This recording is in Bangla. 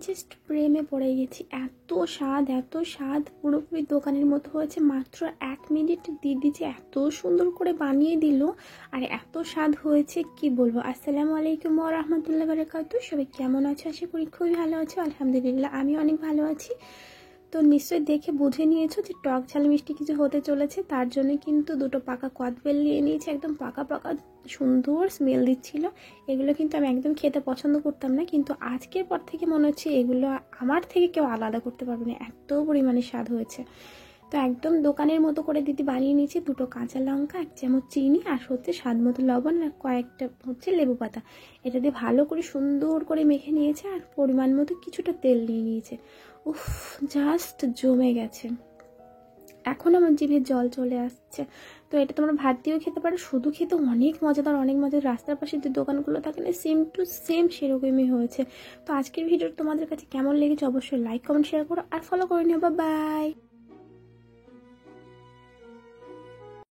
জাস্ট প্রেমে পড়ে গেছি। এত স্বাদ পুরোপুরি দোকানের মতো হয়েছে। মাত্র 1 মিনিট দিদি যে এত সুন্দর করে বানিয়ে দিল আর এত স্বাদ হয়েছে কি বলবো। আসসালামু আলাইকুম ওয়া রাহমাতুল্লাহি ওয়া বারাকাতুহু। সবাই কেমন আছো? আশা করি খুবই ভালো আছো। আলহামদুলিল্লাহ আমি অনেক ভালো আছি। তো নিশ্চয়ই দেখে বুঝে নিয়েছো যে টক ঝাল মিষ্টি কিছু হতে চলেছে। তার জন্য কিন্তু দুটো পাকা কদবেল নিয়ে নিয়েছি, একদম পাকা পাকা, সুন্দর স্মেল দিচ্ছিল। এগুলো কিন্তু আমি একদম খেতে পছন্দ করতাম না, কিন্তু আজকের পর থেকে মনে হচ্ছে এগুলো আমার থেকে কেউ আলাদা করতে পারবে না, এত পরিমাণে স্বাদ হয়েছে। তো একদম দোকানের মতো করে দিদি বানিয়ে নিয়েছি। 2টো কাঁচা লঙ্কা, 1 চামচ চিনি, আর হচ্ছে স্বাদ মতো লবণ, আর কয়েকটা হচ্ছে লেবু পাতা। এটা দিয়ে ভালো করে সুন্দর করে মেখে নিয়েছে, আর পরিমাণ মতো কিছুটা তেল নিয়ে নিয়েছে। উফ, জাস্ট জমে গেছে। এখন আমার জিভে জল চলে আসছে। তো এটা তোমরা ভাত দিয়েও খেতে পারো, শুধু খেতে অনেক মজাদার, অনেক মজার। রাস্তার পাশে যে দোকানগুলো থাকে না, সেম টু সেম সেরকমই হয়েছে। তো আজকের ভিডিও তোমাদের কাছে কেমন লেগেছে অবশ্যই লাইক কমেন্ট শেয়ার করো আর ফলো করে নিও। বাই।